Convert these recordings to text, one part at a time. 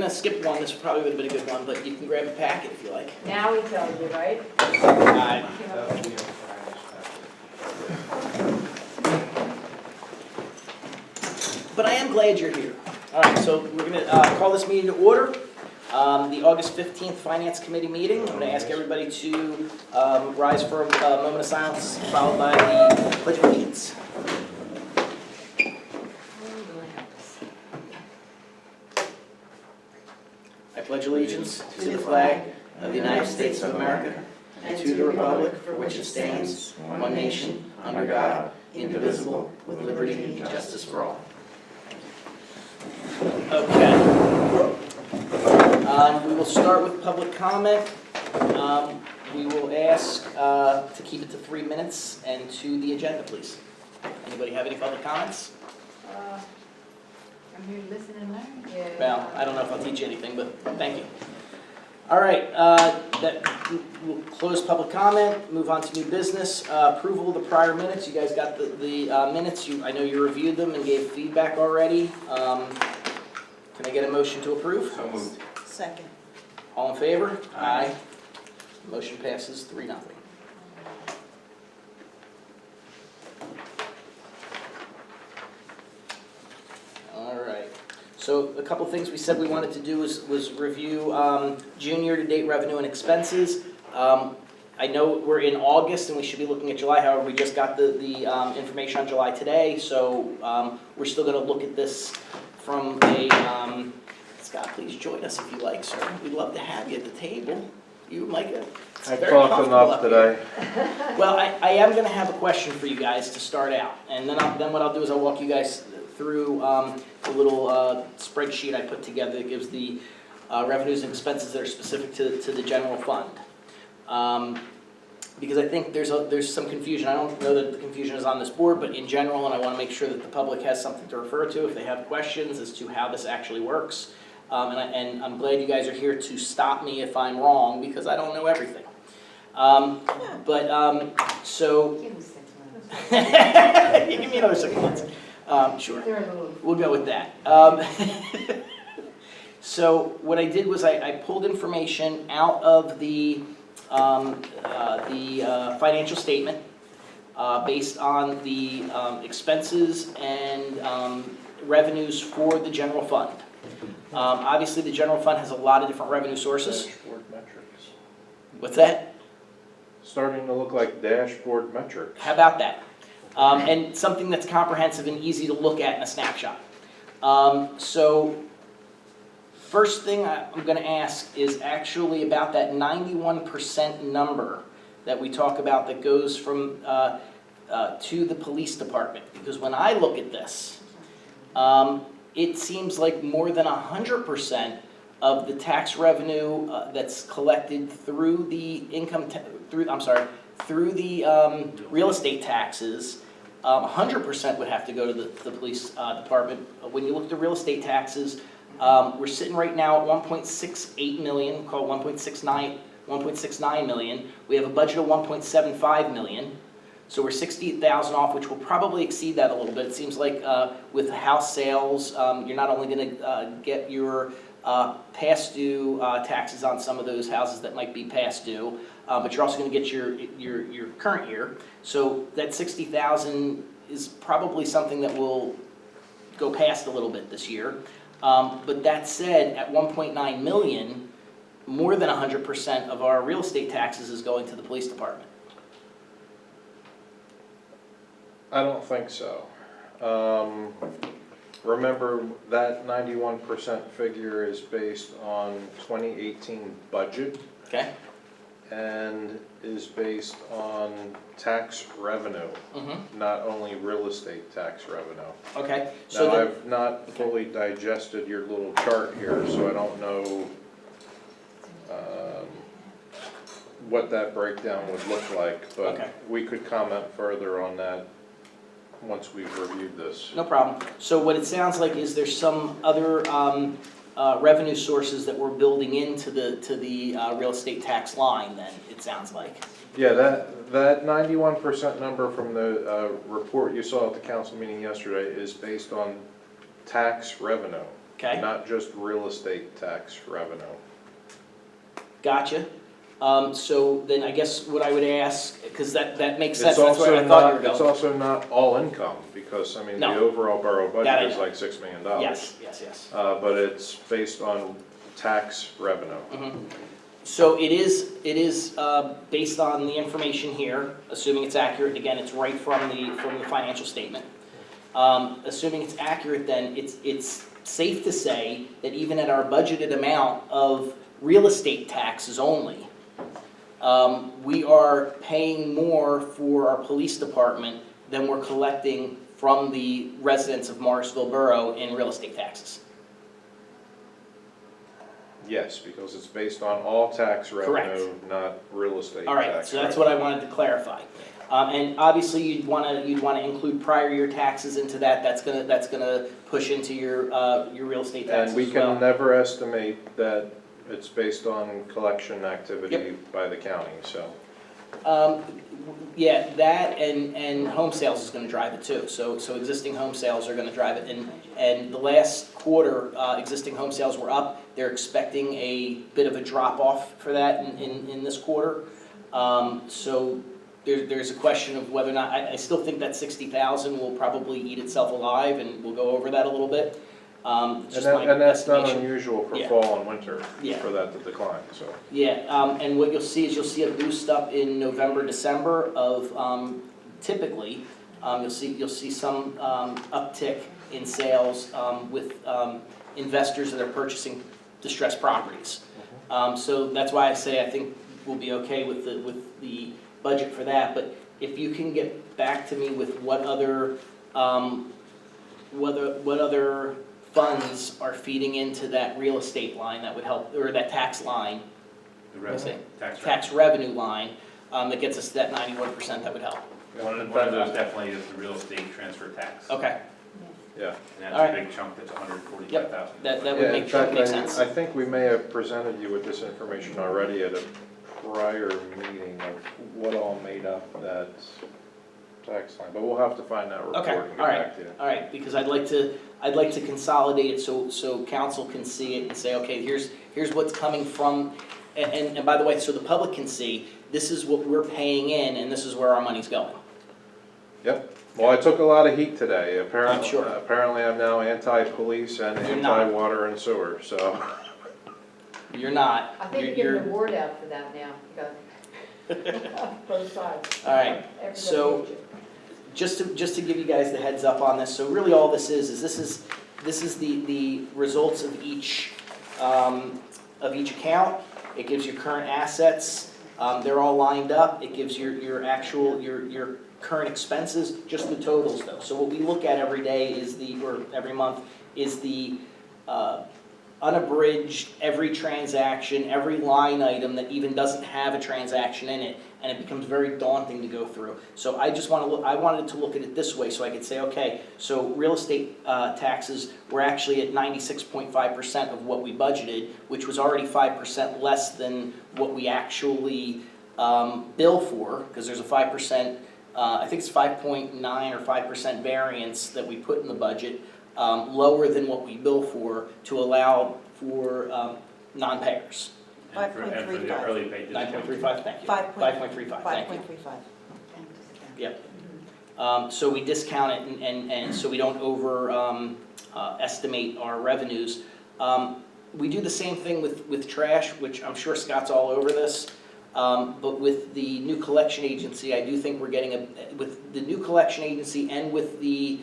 gonna skip one. This probably would have been a good one, but you can grab a packet if you like. Now he tells you, right? But I am glad you're here. All right, so we're going to call this meeting to order. The August 15th Finance Committee meeting. I'm going to ask everybody to rise for a moment of silence, followed by the Pledge of Allegiance. I pledge allegiance to the flag of the United States of America and to the republic for which it stands, one nation, under God, indivisible, with liberty and justice for all. Okay. We will start with public comment. We will ask to keep it to 3 minutes and to the agenda, please. Anybody have any public comments? I'm here to listen and learn. Yeah. Well, I don't know if I'll teach you anything, but thank you. All right, we'll close public comment, move on to new business. Approval of the prior minutes. You guys got the minutes. I know you reviewed them and gave feedback already. Can I get a motion to approve? So moved. Second. All in favor? Aye. Motion passes 3-0. All right. So a couple things we said we wanted to do was review June year-to-date revenue and expenses. I know we're in August and we should be looking at July. However, we just got the information on July today, so we're still going to look at this from a Scott, please join us if you like, sir. We'd love to have you at the table. You, Micah? I talked enough today. Well, I am going to have a question for you guys to start out, and then what I'll do is I'll walk you guys through the little spreadsheet I put together that gives the revenues and expenses that are specific to the general fund. Because I think there's some confusion. I don't know that the confusion is on this board, but in general, and I want to make sure that the public has something to refer to if they have questions as to how this actually works. And I'm glad you guys are here to stop me if I'm wrong, because I don't know everything. So Give me 6 minutes. give me another 6 months. Sure, we'll go with that. So what I did was I pulled information out of the financial statement based on the expenses and revenues for the general fund. Obviously, the general fund has a lot of different revenue sources. Dashboard metrics. What's that? Starting to look like dashboard metrics. How about that? And something that's comprehensive and easy to look at in a snapshot. So first thing I'm going to ask is actually about that 91% number that we talk about that goes from to the police department. Because when I look at this, it seems like more than 100% of the tax revenue that's collected through the through the real estate taxes, 100% would have to go to the police department. When you look at the real estate taxes, we're sitting right now at 1.68 million, call it 1.69 million. We have a budget of 1.75 million. So we're 68,000 off, which will probably exceed that a little bit. It seems like with house sales, you're not only going to get your past due taxes on some of those houses that might be past due, but you're also going to get your current year. So that 60,000 is probably something that will go past a little bit this year. But that said, at 1.9 million, more than 100% of our real estate taxes is going to the police department. I don't think so. Remember that 91% figure is based on 2018 budget. Okay. And is based on tax revenue, not only real estate tax revenue. Okay. So now, I've not fully digested your little chart here, so I don't know what that breakdown would look like, but we could comment further on that once we've reviewed this. No problem. So what it sounds like is there's some other revenue sources that we're building into the real estate tax line, then, it sounds like. Yeah, that 91% number from the report you saw at the council meeting yesterday is based on tax revenue. Okay, not just real estate tax revenue. gotcha. So then I guess what I would ask, because that makes sense, It's that's where also I thought you were not, it's going. also not all income, because, I mean, the No. overall borough That I budget is know. like $6 million. Yes. But it's based on tax revenue. So it is based on the information here, assuming it's accurate, again, it's right from the financial statement. Assuming it's accurate, then it's safe to say that even at our budgeted amount of real estate taxes only, we are paying more for our police department than we're collecting from the residents of Morrisville Borough in real estate taxes. Yes, because it's based on all tax revenue, Correct. not real estate tax. All right, so that's what I wanted to clarify. And obviously, you'd want to include prior year taxes into that. That's gonna push into your real estate taxes And we as well. can never estimate that it's based on collection activity by the county, so. Yeah, that and home sales is gonna drive it too. So existing home sales are gonna drive it. And the last quarter, existing home sales were up. They're expecting a bit of a drop off for that in this quarter. So there's a question of whether or not, I still think that 60,000 will probably eat itself alive, and we'll go over that a little bit. It's just my And that's not estimation. unusual for Yeah. fall and winter, Yeah. for that to decline, so. Yeah, and what you'll see a boost up in November, December of, typically, you'll see some uptick in sales with investors that are purchasing distressed properties. So that's why I say I think we'll be okay with the budget for that, but if you can get back to me with what other funds are feeding into that real estate line, that would help, or that tax line, tax revenue line, that gets us to that 91%, that would help. One of those definitely is the real estate transfer tax. Okay, Yeah. And All that's right. a big chunk, that's 145,000. that would Yeah, in make fact, sense. I think we may have presented you with this information already at a prior meeting of what all made up that tax line, but we'll have to find that report Okay, and get all right. back to you. All right, because I'd like to consolidate it so council can see it and say, okay, here's what's coming from, and by the way, so the public can see, this is what we're paying in and this is where our money's going. Yep, well, I took a lot of heat today, I'm sure. apparently I'm now anti-police and You're not. anti-water and sewer, so. You're not. I think You're- you're giving an award out for that now, because both sides. All right, Everybody so- needs you. Just to give you guys the heads up on this, so really all this is this is the results of each account. It gives you current assets, they're all lined up. It gives your actual your current expenses, just the totals though. So what we look at every day is or every month is the unabridged, every transaction, every line item that even doesn't have a transaction in it, and it becomes very daunting to go through. So I wanted to look at it this way, so I could say, okay, so real estate taxes were actually at 96.5% of what we budgeted, which was already 5% less than what we actually bill for, because there's a 5%, I think it's 5.9 or 5% variance that we put in the budget, lower than what we bill for to allow for non-payers. And for the early pay discount. 9.35, thank you. 5.35, thank you. 5.35. Yep. So we discount it and so we don't estimate our revenues. We do the same thing with trash, which I'm sure Scott's all over this. But with the new collection agency, I do think we're getting with the new collection agency and with the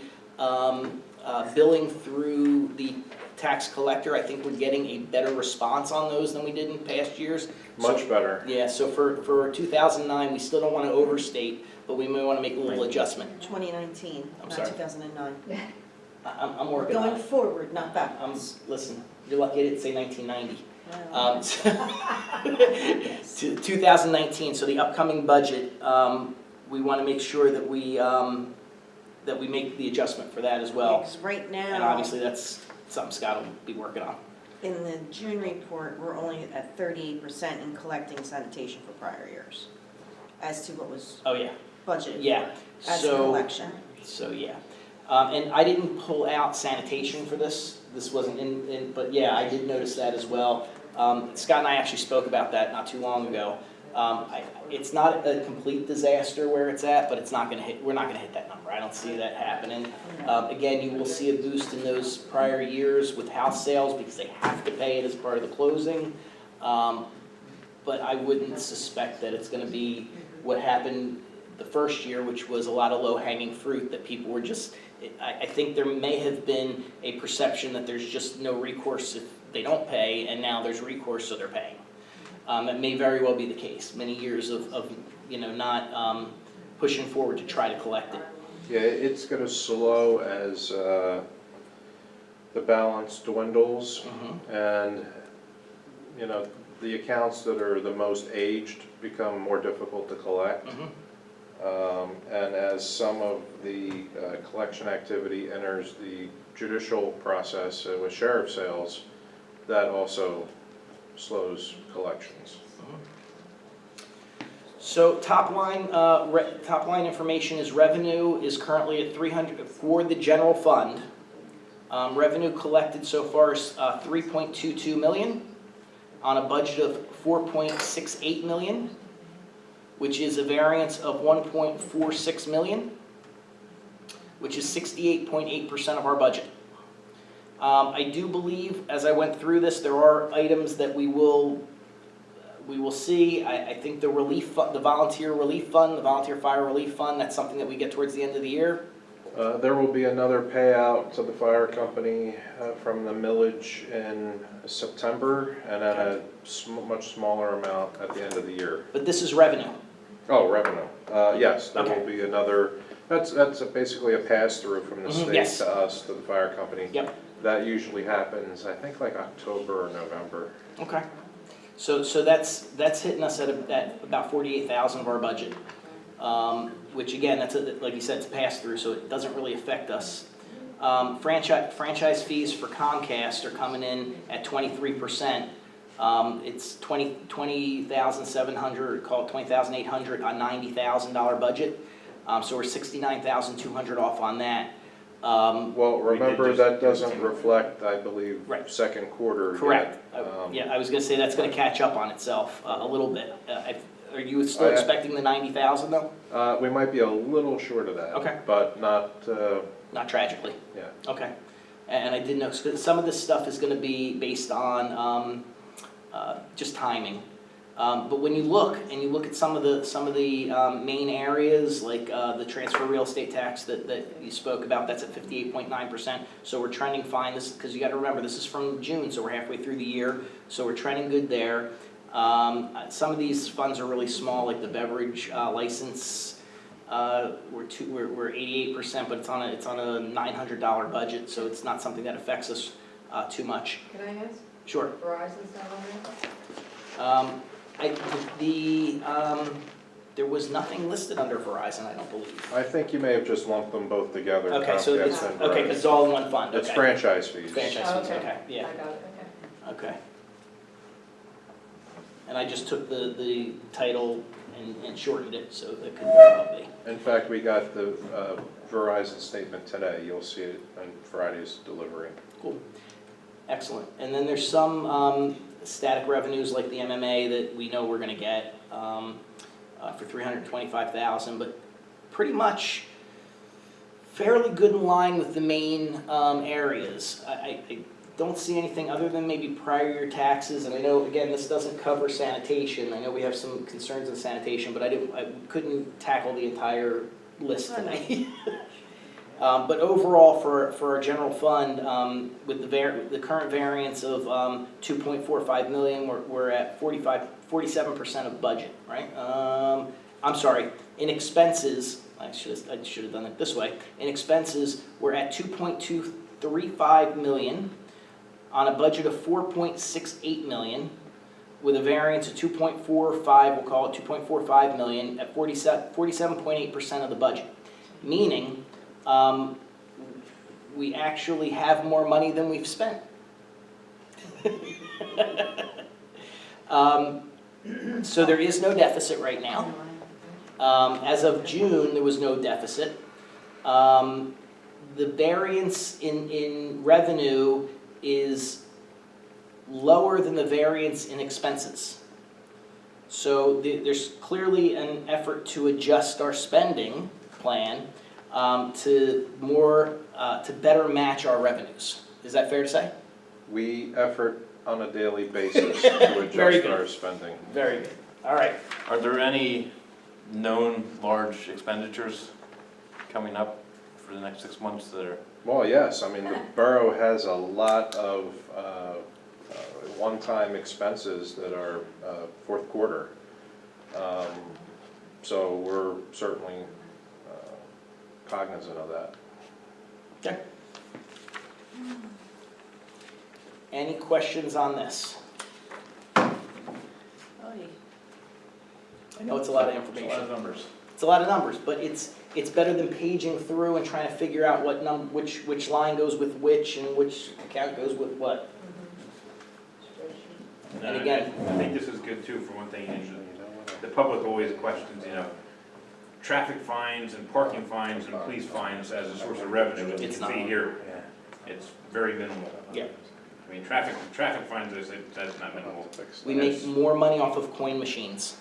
billing through the tax collector, I think we're getting a better response on those than we did in past years. Much better. Yeah, so for 2009, we still don't want to overstate, but we may want to make a little adjustment. 2019, I'm not sorry. 2009. I'm working on Going it. forward, not backwards. Listen, you're lucky I didn't say 1990. Well, To 2019, so the upcoming budget, we want to make sure that we make the adjustment for that as well. Because right And now, obviously, that's something Scott will be working on. in the June report, we're only at 38% in collecting sanitation for prior years, as to what was Oh, yeah, budgeted yeah. for, as a So, collection. so yeah. And I didn't pull out sanitation for this this wasn't but yeah, I did notice that as well. Scott and I actually spoke about that not too long ago. It's not a complete disaster where it's at, but we're not gonna hit that number. I don't see that happening. Again, you will see a boost in those prior years with house sales because they have to pay it as part of the closing. But I wouldn't suspect that it's gonna be what happened the first year, which was a lot of low-hanging fruit that people were just, I think there may have been a perception that there's just no recourse if they don't pay, and now there's recourse, so they're paying. It may very well be the case, many years of not pushing forward to try to collect it. Yeah, it's gonna slow as the balance dwindles, and, the accounts that are the most aged become more difficult to collect. And as some of the collection activity enters the judicial process with sheriff sales, that also slows collections. So top line information is revenue is currently at 300 for the general fund. Revenue collected so far is 3.22 million on a budget of 4.68 million, which is a variance of 1.46 million, which is 68.8% of our budget. I do believe, as I went through this, there are items that we will see. I think the relief fund, the volunteer relief fund, the volunteer fire relief fund, that's something that we get towards the end of the year. There will be another payout to the fire company from the millage in September, and then a much smaller amount at the end of the year. But this is revenue. Oh, revenue. Yes, there Okay. will be another, that's basically a pass-through from the state yes. to us, to the fire company. Yep. That usually happens, I think, like October or November. Okay. So that's hitting us at about 48,000 of our budget, which again, like you said, it's a pass-through, so it doesn't really affect us. Franchise fees for Comcast are coming in at 23%. It's $20,700, call it $20,800 on $90,000 budget. So we're $69,200 off on that. Well, remember, that doesn't reflect, I believe, Right. second quarter yet. Correct. Yeah, I was gonna say that's gonna catch up on itself a little bit. Are you still expecting the 90,000 though? We might be a little short of that. Okay. But not, Not tragically. yeah. Okay. And I did know, some of this stuff is gonna be based on just timing. But when you look at some of the main areas, like the transfer real estate tax that you spoke about, that's at 58.9%. So we're trending fine, this, because you gotta remember, this is from June, so we're halfway through the year. So we're trending good there. Some of these funds are really small, like the beverage license. We're 88%, but it's on a $900 budget, so it's not something that affects us too much. Can I ask? Sure. Verizon's not on there? There was nothing listed under Verizon, I don't believe. I think you may have just lumped them both together. Okay, so Comcast it's, and okay, Verizon. 'cause it's all in one fund, okay. It's franchise fees. Franchise Oh, fees, okay, yeah, I got it, okay. okay. And I just took the title and shortened it, so it could very well be. In fact, we got the Verizon statement today. You'll see it on Friday's delivery. Cool, excellent. And then there's some static revenues like the MMA that we know we're gonna get for $325,000, but pretty much fairly good in line with the main areas. I don't see anything other than maybe prior year taxes, and I know, again, this doesn't cover sanitation. I know we have some concerns in sanitation, but I couldn't tackle the entire list tonight. But overall, for our general fund, with the current variance of 2.45 million, we're at 47% of budget, right? I'm sorry, in expenses, I should have done it this way. In expenses, we're at 2.235 million on a budget of 4.68 million, with a variance of 2.45, we'll call it 2.45 million, at 47.8% of the budget. Meaning, we actually have more money than we've spent. So there is no deficit right now. As of June, there was no deficit. The variance in revenue is lower than the variance in expenses. So there's clearly an effort to adjust our spending plan to better match our revenues. Is that fair to say? We effort on a daily basis to Very adjust good. our spending. Very good. All right. Are there any known large expenditures coming up for the next 6 months that are? Well, yes, I mean, the borough has a lot of one-time expenses that are fourth quarter. So we're certainly cognizant of that. Okay. Any questions on this? I know it's a lot of It's a lot information. of numbers. It's a lot of numbers, but it's better than paging through and trying to figure out which line goes with which and which account goes with what. And again- I think this is good too, for one thing, the public always questions, traffic fines and parking fines and police fines as a source of revenue. As you It's can see not. here, it's very minimal. Yeah. I mean, traffic fines, that's not minimal. We make more money off of coin machines.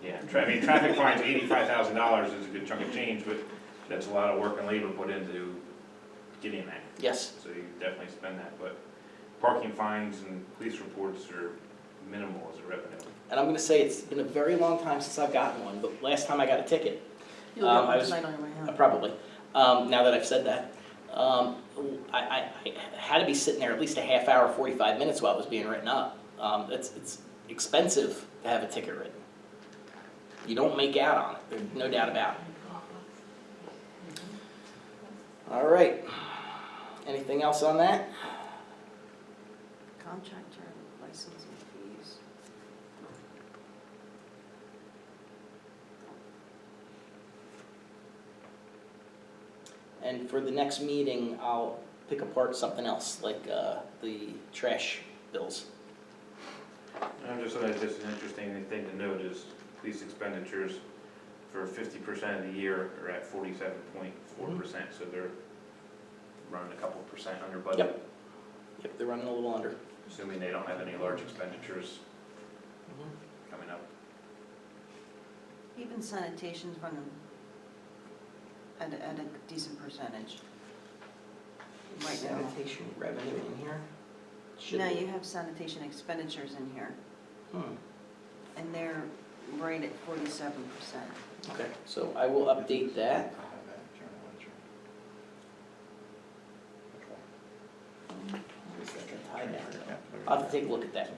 Yeah, traffic fines, $85,000 is a good chunk of change, but that's a lot of work and labor put into getting that. Yes. So you definitely spend that, but parking fines and police reports are minimal as a revenue. And I'm gonna say it's been a very long time since I've gotten one, but last time I got a ticket, You'll get I one was- tonight on your way home. probably, now that I've said that, I had to be sitting there at least a half hour, 45 minutes while it was being written up. It's expensive to have a ticket written. You don't make out on it, there's no doubt about it. All right, anything else on that? Contractor licensing fees. And for the next meeting, I'll pick apart something else, like the trash bills. I'm just an interesting thing to note is police expenditures for 50% of the year are at 47.4%, so they're running a couple percent under budget, Yep, they're running a little under. assuming they don't have any large expenditures coming up. Even sanitation's running at a decent percentage. Right now. Sanitation revenue in here? Should No, be. you have sanitation expenditures in here, Hmm, and they're right at 47%. okay, so I will update that. Is that the tie down? I'll have to take a look at that.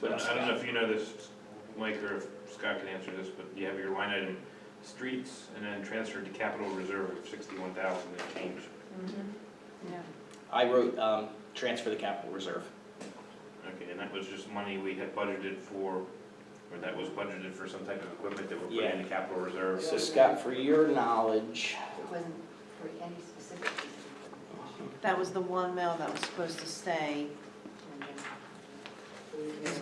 But I don't know if you know this, Mike, or if Scott can answer this, but you have your line item streets and then transferred to capital reserve of 61,000 and change. Yeah. I wrote, transfer the capital reserve. Okay, and that was just money we had budgeted for, or that was budgeted for some type of equipment that we're putting in the capital reserve? So Scott, for your knowledge, It wasn't for any specific reason. That was the one mill that was supposed to stay.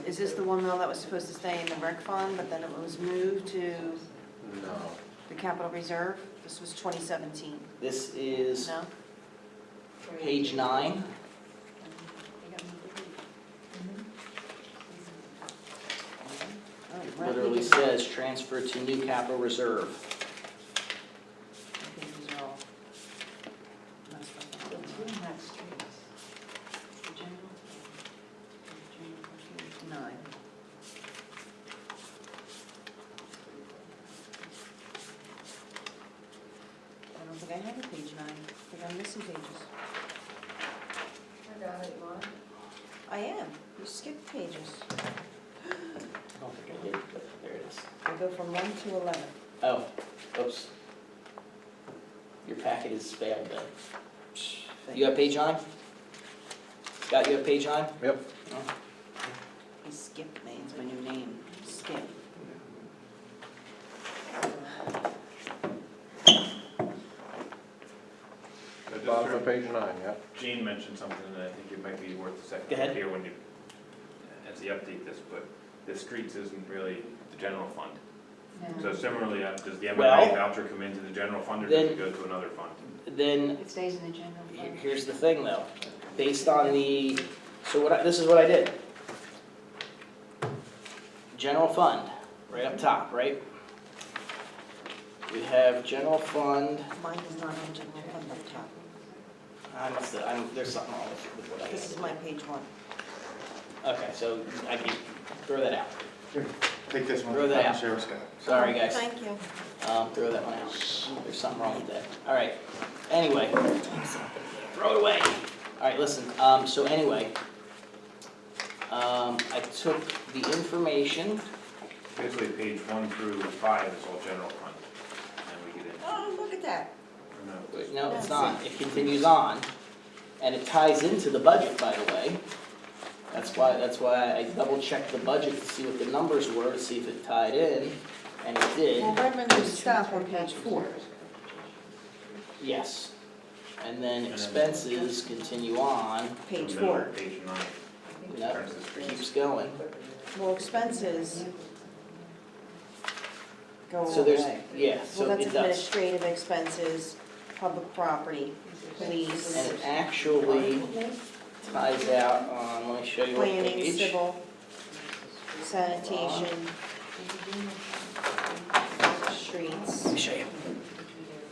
Is this the one mill that was supposed to stay in the rec fund, but then it was moved to No. the capital reserve? This was 2017, this is no? page 9. Oh, It right. literally says transfer to new capital reserve. I think these are all messed up. The two not streets. The general, page 9. I don't think I have a page 9. I think I'm missing pages. I got it, Mom. I am. You skipped pages. I don't think I did, but there it is. I go from 1 to 11. Oh, oops. Your packet is failed then. You have page 9? Scott, you have page 9? Yep. Oh. He skipped me. It's my new name. Skip. Bottom of page 9, yep. Gene mentioned something that I think it might be worth a second Go ahead. here when as you update this, but the streets isn't really the general fund. So similarly, does the Well, MMA voucher come into the general fund or does it go to another fund? Then, It stays in the general fund. here's the thing though, based on the, so this is what I did. General fund, right up top, right? We have general fund, Mine is not on general fund up top. there's something wrong with what I This is did. my page one. Okay, so I can throw that out. Take this one. Throw that out. Sheriff's got it. Sorry, guys. Thank you. Throw that one out. There's something wrong with that. All right, anyway, throw it away. All right, listen, so anyway, I took the information, Basically, page 1 through 5 is all general fund, and then we get into. Oh, look at that. wait, no, it's not, it continues on, and it ties into the budget, by the way. That's why I double checked the budget to see what the numbers were, to see if it tied in, and it did, Well, Redmond would stop on page 4. yes. And then expenses continue on, Page the middle 4. of Page 9. no, Turns to streets. keeps going. Well, expenses go all So the there's, way. yeah, so Well, that's it does. administrative expenses, public property, police, And it actually ties out on, let me show you what planning, page. civil, sanitation, streets. Let me show you.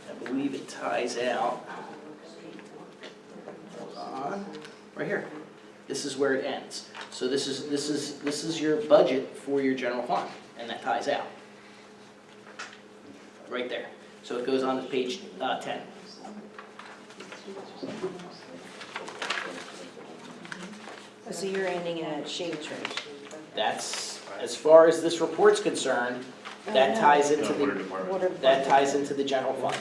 I believe it ties out. Hold on, right here. This is where it ends. So this is your budget for your general fund, and that ties out. Right there. So it goes on to page 10. So you're ending it at shade tree. That's, as far as this report's concerned, that ties into The water the, department. Water that department. ties into the general fund.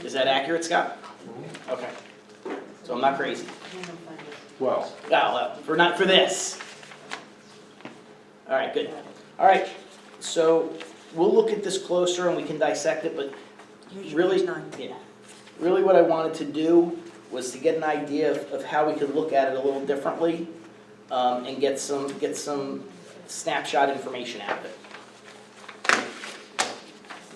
Is that accurate, Scott? Okay. So I'm not crazy. Well, Well, not for this. All right, good. All right, so we'll look at this closer and we can dissect it, but Here's your really, page 9. yeah. Really what I wanted to do was to get an idea of how we could look at it a little differently, and get some snapshot information out of it.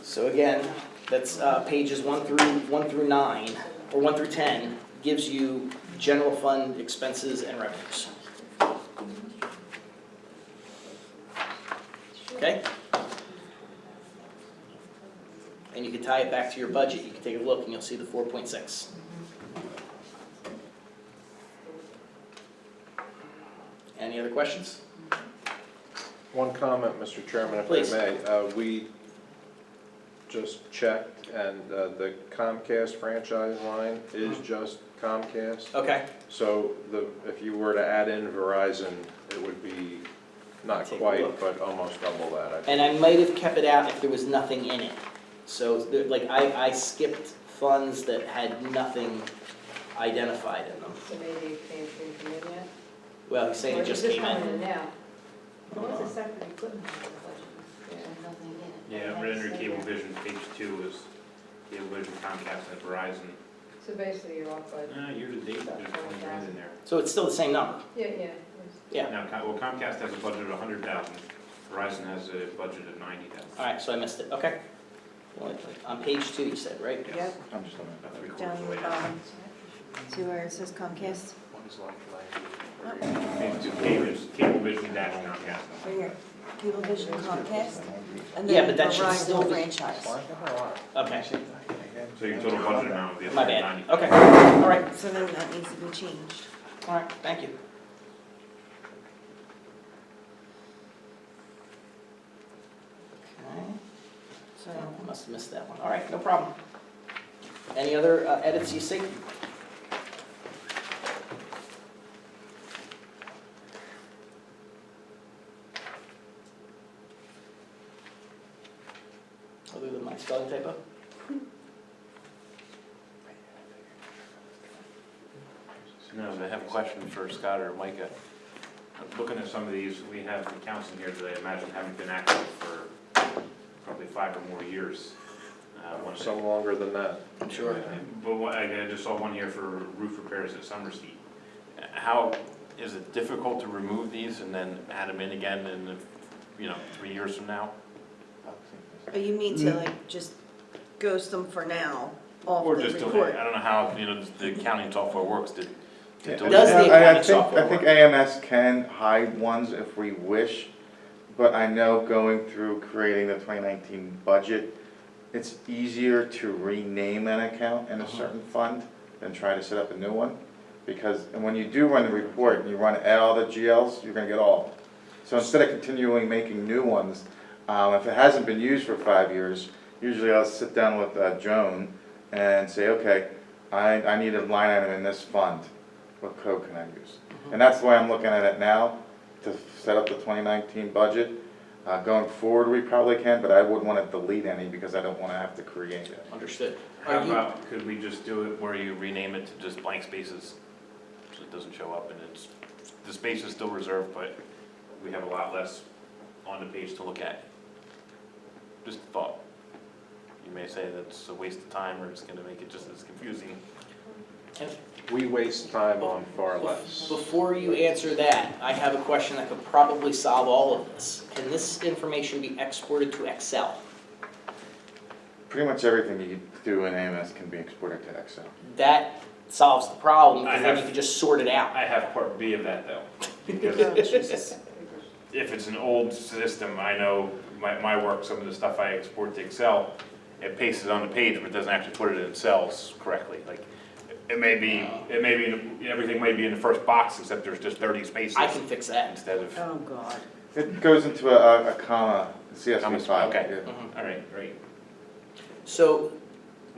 So again, that's pages 1 through 9, or 1 through 10, gives you general fund expenses and revenues. Okay? And you can tie it back to your budget, you can take a look and you'll see the 4.6. Any other questions? one comment, Mr. Chairman, if Please. I may. We just checked, and the Comcast franchise line is just Comcast. Okay. So if you were to add in Verizon, it would be not Take a quite, look. but almost double that, I think. And I might have kept it out if there was nothing in it. So, like, I skipped funds that had nothing identified in them. So maybe it came from in yet? Well, he's saying Or it just is this came coming in. in now? Hold on. separate equipment budget? Nothing in it. Yeah, right under Cablevision, page 2 is Cablevision, Comcast, and Verizon. So basically you're off by, Year to date, there's 20 grand in there. So it's still the same number. yeah. Yeah. Now, Comcast has a budget of 100,000, Verizon has a budget of 90,000. All right, so I missed it. Okay. Well, on page 2, you said, right? Yep, I'm just looking About down three-quarters of the the way down. bottom. See where it says Comcast? Page 2, Cablevision dash Comcast. Right here, Cablevision, Comcast, and Yeah, then but that should still Verizon be- franchise. Okay. So your total budget amount would be My 190. bad. Okay. All right. So then that needs to be changed. All right. Thank you. Okay. So, I must have missed that one. All right, no problem. Any other edits you see? Other than my spelling typo? No, I have a question for Scott or Micah. Looking at some of these, we have accounts in here that I imagine haven't been active for probably 5 or more years. Some longer than that. I'm sure. But I just saw one here for roof repairs at Summer Street. How, is it difficult to remove these and then add them in again in, 3 years from now? Oh, you mean to like just ghost them for now off Or the just, report? I don't know how, the accounting software works, Does the I accounting think, software I think work? AMS can hide ones if we wish, but I know going through creating the 2019 budget, it's easier to rename an account in a certain fund than try to set up a new one. Because, and when you do run the report and you run all the GLs, you're gonna get all of them. So instead of continuing making new ones, if it hasn't been used for 5 years, usually I'll sit down with Joan and say, okay, I need a line item in this fund. What code can I use? And that's the way I'm looking at it now, to set up the 2019 budget. Going forward, we probably can, but I wouldn't want to delete any because I don't want to have to create it. Understood. How Are you- about, could we just do it where you rename it to just blank spaces? So it doesn't show up and the space is still reserved, but we have a lot less on the page to look at. Just a thought. You may say that's a waste of time or it's gonna make it just as confusing. We waste time on far less. Before you answer that, I have a question that could probably solve all of this. Can this information be exported to Excel? Pretty much everything you do in AMS can be exported to Excel. That solves the problem, I because then you have- can just sort it out. I have part B of that though. Because Oh, Jesus. if it's an old system, I know my work, some of the stuff I export to Excel, it pastes it on the page, but it doesn't actually put it in cells correctly. Like, it may be, everything may be in the first box, except there's just 30 spaces I can fix that. instead of, Oh, God. It goes into a comma, CSV Comma, file. okay. Yeah. Mhm. all right, great. So,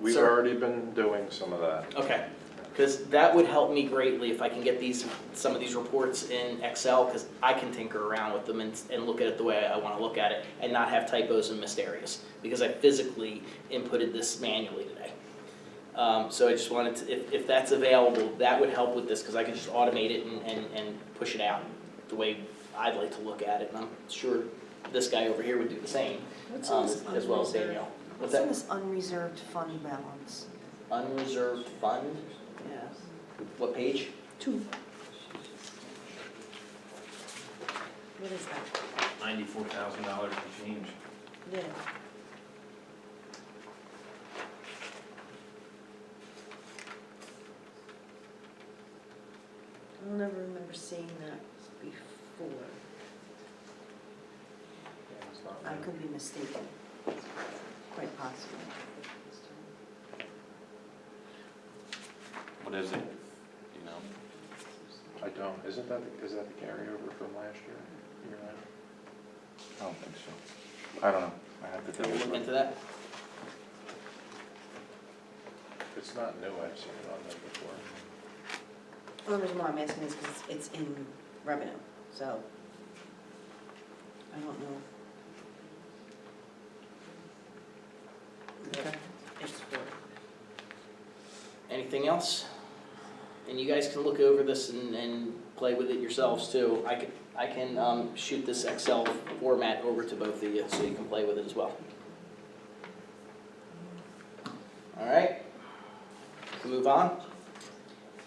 We've Sir? already been doing some of that. okay, because that would help me greatly if I can get some of these reports in Excel, because I can tinker around with them and look at it the way I want to look at it, and not have typos and missed areas, because I physically inputted this manually today. So I just wanted to, if that's available, that would help with this, because I can just automate it and push it out the way I'd like to look at it, and I'm sure this guy over here would do the same, What's in this as well as unreserved? Danielle. What's What's in that? this unreserved fund balance? Unreserved fund, Yes. what page? 2. What is that? $94,000 to change. Yeah. I don't ever remember seeing that before. I could be mistaken. Quite possibly. What is it? Do you know? I don't, is that the carryover from last year? Year and a half? I don't think so. I don't know. I have to Can we double look check. into that? It's not new, I've seen it on there before. The only reason why I'm asking is because it's in revenue, so I don't know. Okay. It's for, Anything else? And you guys can look over this and play with it yourselves too. I can shoot this Excel format over to both of you so you can play with it as well. All right, can move on.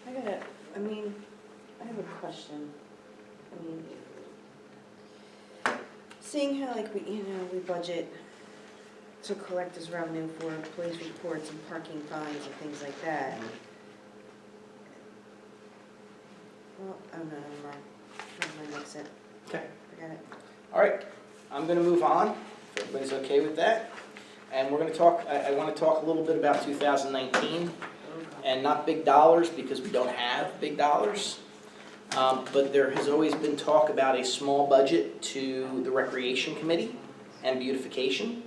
I have a question. Seeing how like we budget to collect as revenue for police reports and parking fines and things like that. Well, oh no, never mind, mix it. Okay. Forget it. All right, I'm gonna move on, if everybody's okay with that. And we're gonna talk, I wanna talk a little bit about 2019, and not big dollars, because we don't have big dollars. But there has always been talk about a small budget to the Recreation Committee and beautification.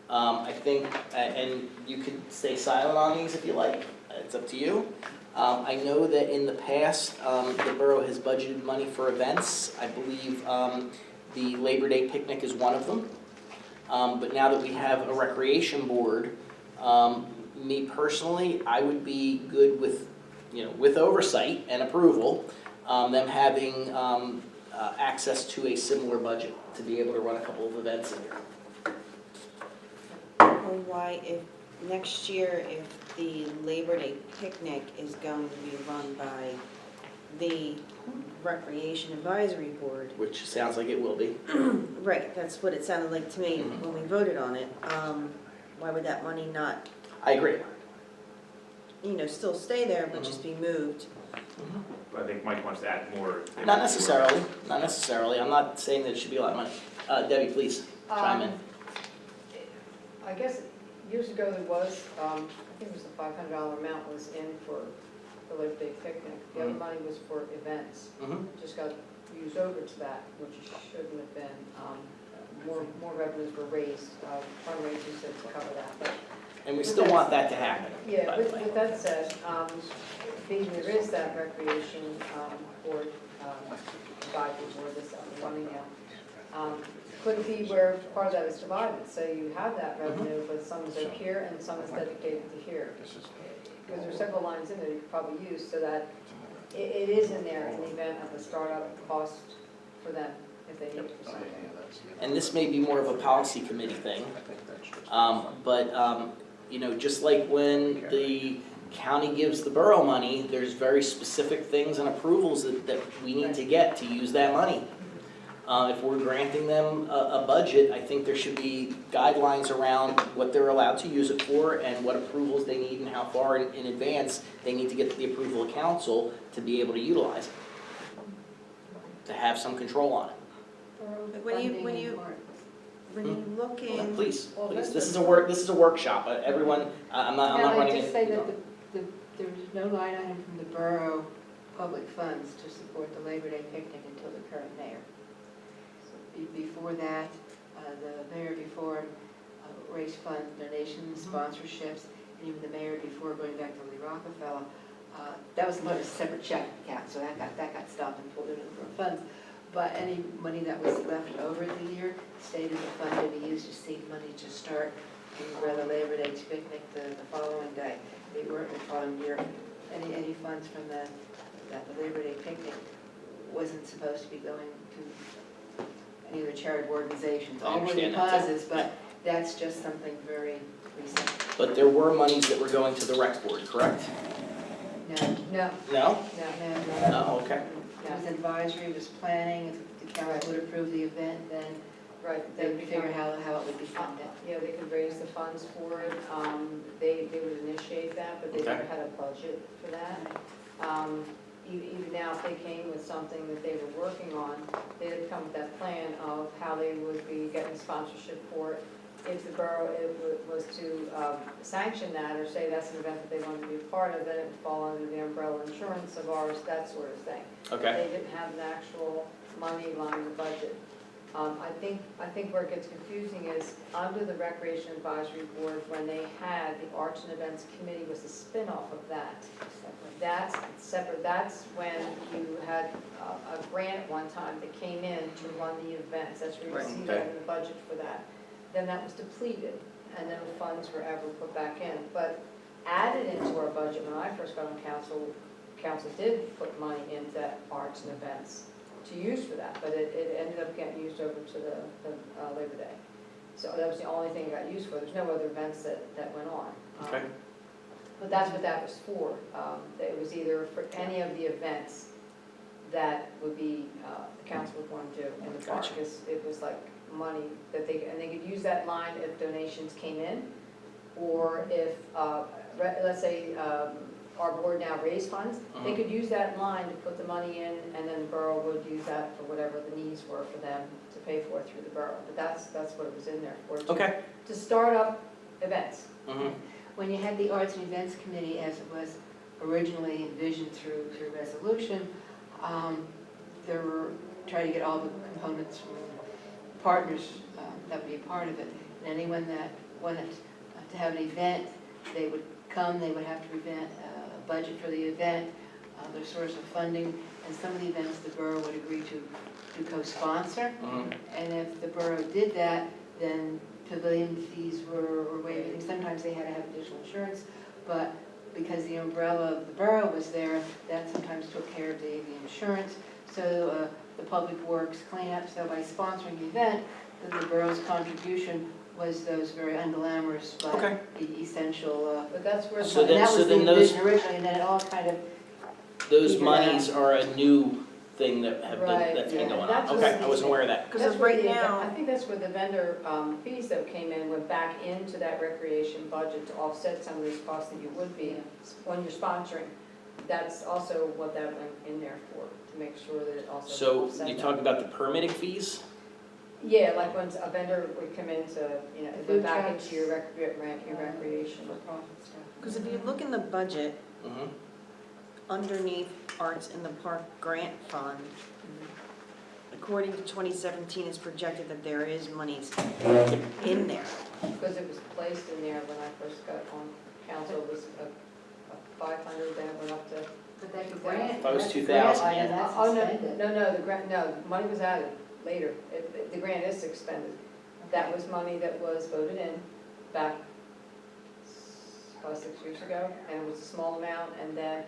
I think, and you can stay silent on these if you like, it's up to you. I know that in the past, the borough has budgeted money for events. I believe the Labor Day picnic is one of them. But now that we have a recreation board, me personally, I would be good with, with oversight and approval, them having access to a similar budget to be able to run a couple of events in here. Or why, if next year, if the Labor Day picnic is going to be run by the Recreation Advisory Board, Which sounds like it will be. right, that's what it sounded like to me Mhm. when we voted on it. Why would that money not, I agree. still stay there, but just be moved? I think Mike wants to add more. Not necessarily, not necessarily. I'm not saying that it should be a lot of money. Debbie, please, chime in. I guess years ago there was, I think it was the $500 amount was in for the Labor Day picnic. The other money was for events. Mhm. Just got used over to that, which it shouldn't have been. More revenues were raised, fundraisers to cover that. But And we still want that to happen, yeah, by the with way. with that said, being there is that recreation board, advisory board that's up and running now. Could it be where part of that is divided, so you have that revenue, but some is over here and some is dedicated to here? Because there are several lines in there you could probably use, so that it is in there in the event of a startup cost for them, if they need it for something. And this may be more of a policy committee thing. But just like when the county gives the borough money, there's very specific things and approvals that we need to get to use that money. If we're granting them a budget, I think there should be guidelines around what they're allowed to use it for and what approvals they need and how far in advance they need to get the approval of council to be able to utilize it. To have some control on it. When you look in, Please, Well, please, that's this is what- this is a workshop, everyone, I'm not Can I running it. just say that there was no line item from the borough public funds to support the Labor Day picnic until the current mayor. So before that, the mayor before raised fund donations, sponsorships, and even the mayor before going back to Lee Rockefeller, that was a separate check account, so that got stopped and pulled into the funds. But any money that was left over the year stayed in the fund to be used as seed money to start the Labor Day picnic the following day. They weren't the following year. Any funds from the Labor Day picnic wasn't supposed to be going to any of the charitable organizations. I All were understand that, too. deposits, but that's just something very recent. But there were monies that were going to the rec board, correct? No, No, No? no, no. Oh, okay. It was advisory, it was planning, if the council would approve the event, then right. they would figure how it would be funded. Yeah, they could raise the funds for it. They would initiate that, but they Okay. never had a budget for that. Even now, if they came with something that they were working on, they'd come with that plan of how they would be getting sponsorship for it. If the borough was to sanction that or say that's an event that they wanted to be a part of, then it would fall under the umbrella insurance of ours, that sort of thing. Okay. They didn't have an actual money line in the budget. I think where it gets confusing is under the Recreation Advisory Board, when they had the Arts and Events Committee was a spin-off of that. That's separate, that's when you had a grant at one time that came in to run the events. That's where you Right, see okay. that in the budget for that. Then that was depleted, and no funds were ever put back in. But added into our budget, when I first got on council did put money into arts and events to use for that, but it ended up getting used over to the Labor Day. So that was the only thing it got used for. There's no other events that went on. Okay. But that's what that was for. It was either for any of the events that would be, the council would want to do in the park. Gotcha. Because it was like money that they could use that line if donations came in, or if, let's say, our board now raised funds, they could use that line to put the money in, and then the borough would use that for whatever the needs were for them to pay for through the borough. But that's what it was in there for, Okay. to start up events. Mm-hmm. When you had the Arts and Events Committee, as it was originally envisioned through resolution, there were, trying to get all the components from partners that would be a part of it. And anyone that wanted to have an event, they would come, they would have to present a budget for the event, their source of funding, and some of the events the borough would agree to co-sponsor. Mm-hmm. And if the borough did that, then pavilion fees were waived, and sometimes they had to have additional insurance, but because the umbrella of the borough was there, that sometimes took care of the insurance. So the public works cleanup, so by sponsoring the event, then the borough's contribution was those very unglamorous but essential. But that's where. So And then- that so was the then those- envision originally, and then it all kind of those Figure it monies are a new thing that have been, Right, that's been yeah. going on. That's Okay, what I wasn't aware of that. Because That's as where right the- now, I think that's where the vendor fees that came in, went back into that recreation budget to offset some of these costs that you would be when you're sponsoring. That's also what that went in there for, to make sure that it also So offset you that. talk about the permitting fees? Yeah, like when a vendor would come in to, you know, it Food went back trucks. into your recreation. For profit stuff. because if you look in the budget, Mhm. underneath Arts in the Park Grant Fund, according to 2017, it's projected that there is monies in there. Because it was placed in there when I first got on council, it was a 500, then it went up to. But that grant. That was that's 2000, grant, yeah. and that's Oh, no, expended. no, the grant, no, money was added later. The grant is expended. That was money that was voted in back 5, 6 years ago, and it was a small amount, and then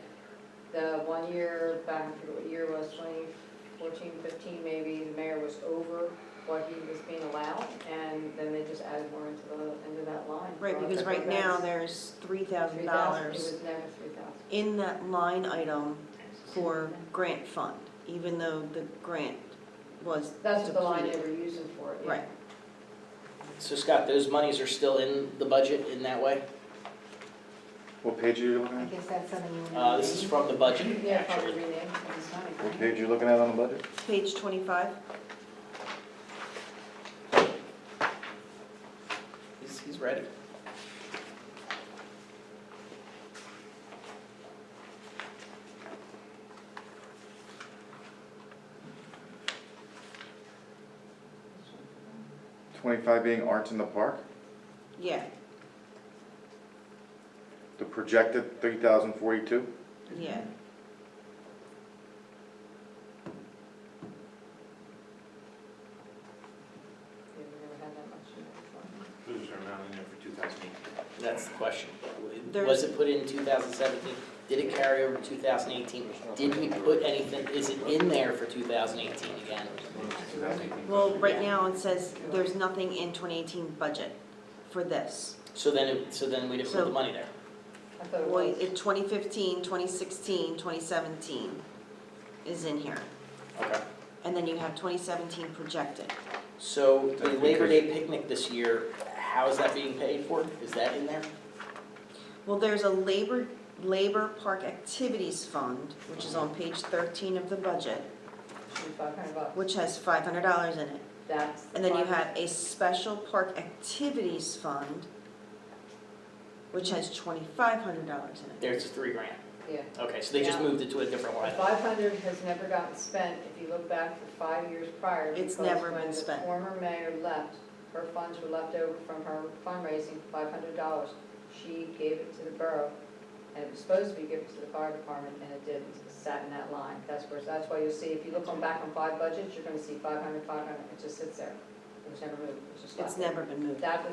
the 1 year, back, I forget what year it was, 2014, 15 maybe, the mayor was over what he was being allowed, and then they just added more into that line. Right, for because the right now, grants. there's $3,000, it $3,000 was never 3,000. in that line item for grant fund, even though the grant was That's what the line depleted. they were using for it, yeah. Right. So Scott, those monies are still in the budget in that way? What page are you looking I at? guess that's something you want to. This is from the budget, Yeah, probably actually. rename. What page are you looking at on the budget? Page 25. He's ready. $25 being Arts in the Park, Yeah, the projected 3,042. yeah. Yeah, we never had that much in there before. Who's there amount in there for 2018? That's the question. There's- Was it put in 2017? Did it carry over to 2018? Did we put anything, is it in there for 2018 again? 2018. Well, right now, it says there's nothing in 2018 budget for this. So then we didn't put the money there. I thought it Well, was. in 2015, 2016, 2017 is in here. Okay. And then you have 2017 projected. So the That's Labor because- Day picnic this year, how is that being paid for? Is that in there? Well, there's a labor park activities fund, which is on page 13 of the budget, Should be $500. which has $500 in it. That's. the And then you part- have a special park activities fund, which has $2,500 in it. There's $3,000. Yeah. Okay, so they just Yeah. moved it to a different The line. 500 has never gotten spent, if you look back for 5 years prior. It's because never been spent. When the former mayor left, her funds were left over from her fundraising, $500. She gave it to the borough, and it was supposed to be given to the fire department, and it didn't. It sat in that line. That's why you'll see, if you look back on 5 budgets, you're gonna see 500, 500, it just sits there. It was never moved, it was just It's left there. never been moved. That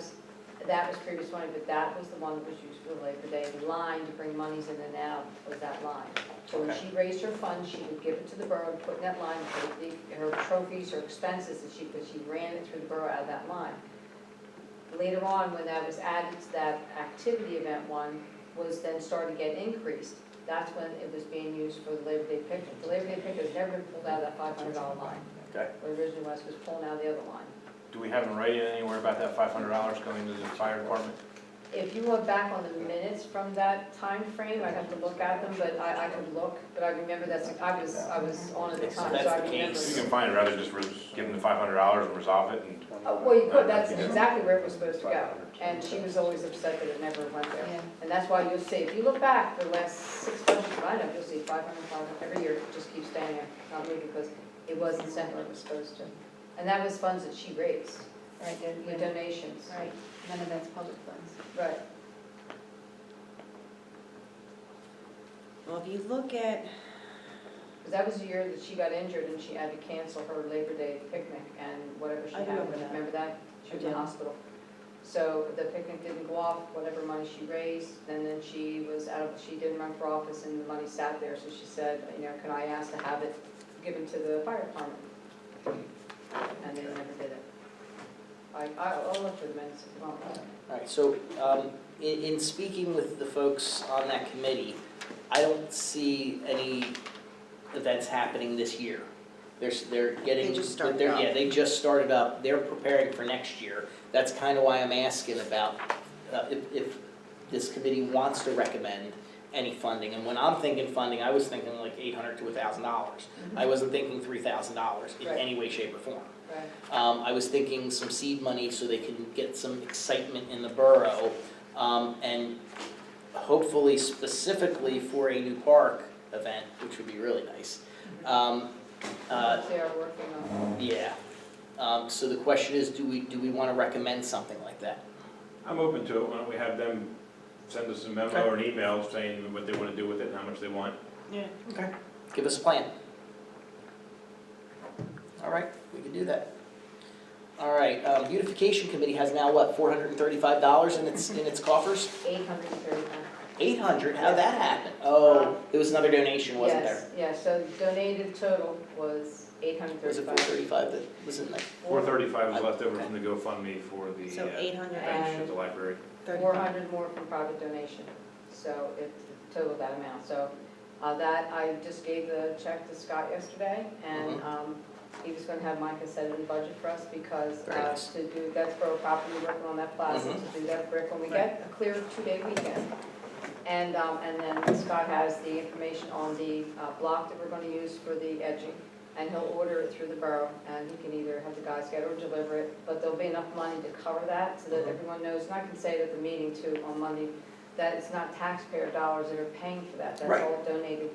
was previous money, but that was the one that was used for Labor Day. The line to bring monies in and out was that line. So when Okay. she raised her funds, she would give it to the borough, put in that line, her trophies, her expenses, that she ran it through the borough out of that line. Later on, when that was added to that activity event one, was then started to get increased. That's when it was being used for the Labor Day picnic. The Labor Day picnic has never been pulled out of that $500 line. Okay. What originally was pulling out of the other line. Do we have in writing anywhere about that $500 going to the fire department? If you went back on the minutes from that time frame, I'd have to look at them, but I could look, but I remember I was on at the If time, that's so I the remember. case- You can find it, rather just give them the $500 and resolve it and. Well, you could, that's exactly where it was supposed to go, and she was always upset that it never went there. Yeah. And that's why you'll see, if you look back the last 6 budgets that I know, you'll see 500, every year, it just keeps staying there, not moving, because it wasn't sent where it was supposed to. And that was funds that she raised, Right, with donations. right, none of that's public funds. Right. Well, if you look at, Because that was the year that she got injured and she had to cancel her Labor Day picnic and whatever she I had. remember that. Remember that? She was in I the do. hospital. So the picnic didn't go off, whatever money she raised, and then she didn't run for office and the money sat there. So she said, can I ask to have it given to the fire department? And they never did it. I'll look for the minutes if you want. All right, so in speaking with the folks on that committee, I don't see any events happening this year. They're getting. They just started they're- up. Yeah, they just started up, they're preparing for next year. That's kind of why I'm asking about if this committee wants to recommend any funding. And when I'm thinking funding, I was thinking like $800 to $1,000. I wasn't thinking $3,000 in Right. any way, shape, or form. Right. I was thinking some seed money so they can get some excitement in the borough, and hopefully specifically for a new park event, which would be really nice. They are working on Yeah, so the question is, do we want to recommend something like that? I'm open to it. Why don't we have them send us a memo or an email saying what they want to do with it and how much they want. Yeah. Okay. Give us a plan. All right, we can do that. All right, beautification committee has now, what, $435 in its coffers? 835. 800, how'd that happen? Oh, there was another donation, wasn't there? Yes, so donated total was Was it 835. 435 that was in there? 435 was left over from the GoFundMe for the So 800 bench at the library. 400 more from private donation, so it totaled that amount. So that, I just gave the check to Scott yesterday, and he was gonna have Micah set it in the budget for us, because Very nice. to do, that's borough property, working on that plaza, to do that brick when we get a clear 2-day weekend. And then Scott has the information on the block that we're gonna use for the edging, and he'll order it through the borough, and he can either have the guys get it or deliver it, but there'll be enough money to cover that, so that everyone knows, and I can say it at the meeting too on Monday, that it's not taxpayer dollars that are paying for that, that's Right. all donated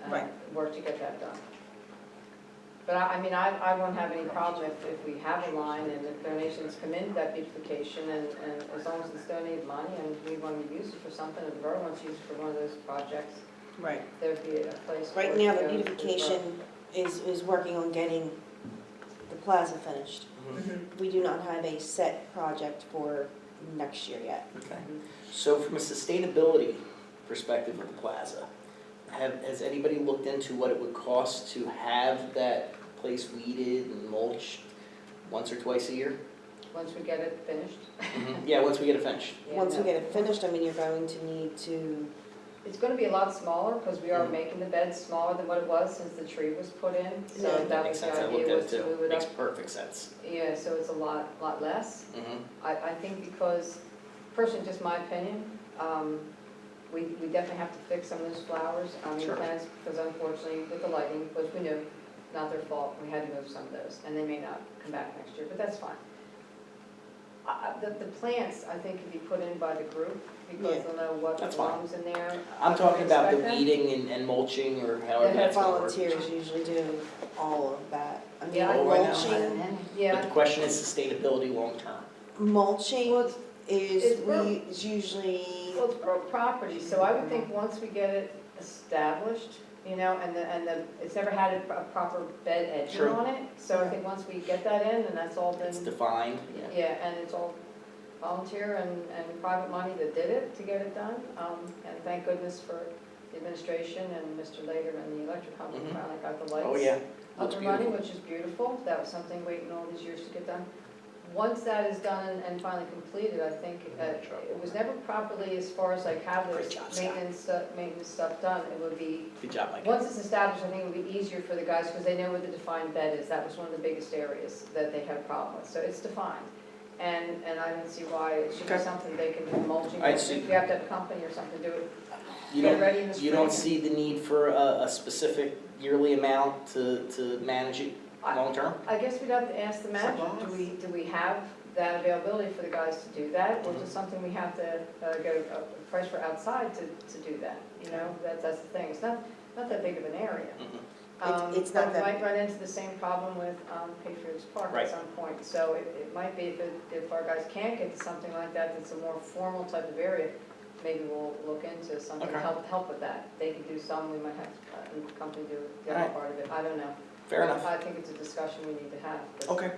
Right. work to get that done. But I mean, I won't have any problem if we have a line and if donations come into that beautification, and as long as it's donated money and we want to use it for something, and the borough wants to use it for one of those projects, Right. there'd be a place for it Right to now, go the to beautification is working on getting the plaza finished. Mhm. We do not have a set project for next year yet. Okay. So from a sustainability perspective of the plaza, has anybody looked into what it would cost to have that place weeded and mulched once or twice a year? Once we get it finished. Yeah, once we get it finished. Yeah, Once we no. get it finished, I mean, you're going to need to, It's gonna be a lot smaller, because we are Mhm. making the beds smaller than what it was since the tree was put in, so Yeah. that makes was sense. the I looked idea, at was it to too. move it Makes up. perfect sense. Yeah, so it's a lot less. Mhm. I think because, personally, just my opinion, we definitely have to fix some of those flowers, Sure. plants, because unfortunately with the lighting, which we knew, not their fault, we had to move some of those, and they may not come back next year, but that's fine. The plants, I think, can be put in by the group, because Yeah. they'll know what That's fine. belongs in there. I'm talking about the Expect them. weeding and mulching, or however Yeah, that's gonna work. volunteers usually do all of that. I mean, Yeah, I Oh, I know. mulching, But Yeah, the question is sustainability long-term. mulching well, it's is usually, well, it's borough property, so I would think once we get it established, and it's never had a proper bed edging True. on it, so I think once we get that in, and that's all It's been, defined, yeah. yeah, and it's all volunteer and private money that did it to get it done, and thank goodness for the administration and Mr. Later and the electric company Mhm. finally got the lights Oh, yeah. up Looks and running, beautiful. which is beautiful. That was something waiting all these years to get done. Once that is done and finally completed, I think it was never properly, as far as like have Great this job, Scott. maintenance stuff done, it would be, Good job, Mike. once it's established, I think it would be easier for the guys, because they know where the defined bed is. That was one of the biggest areas that they had a problem with, so it's defined. And I don't see why it should be Okay. something they can do mulching, I if see. you have to have a company or something to do it. You Get don't, ready in the you don't spring. see the need for a specific yearly amount to manage it long-term? I guess we'd have to ask the manager, do we have that availability for the guys to do that? Or is it something we have to get a price for outside to do that? That's the thing, it's not that big of an area. Mhm. It's not But that- we might run into the same problem with Patriots Park Right. at some point. So it might be, if our guys can't get to something like that, that's a more formal type of area, maybe we'll look into something to Okay. help with that. They could do some, we might have the company do the other Alright. part of it, I don't know. Fair enough. I think it's a discussion we need to have. 'Cause Okay.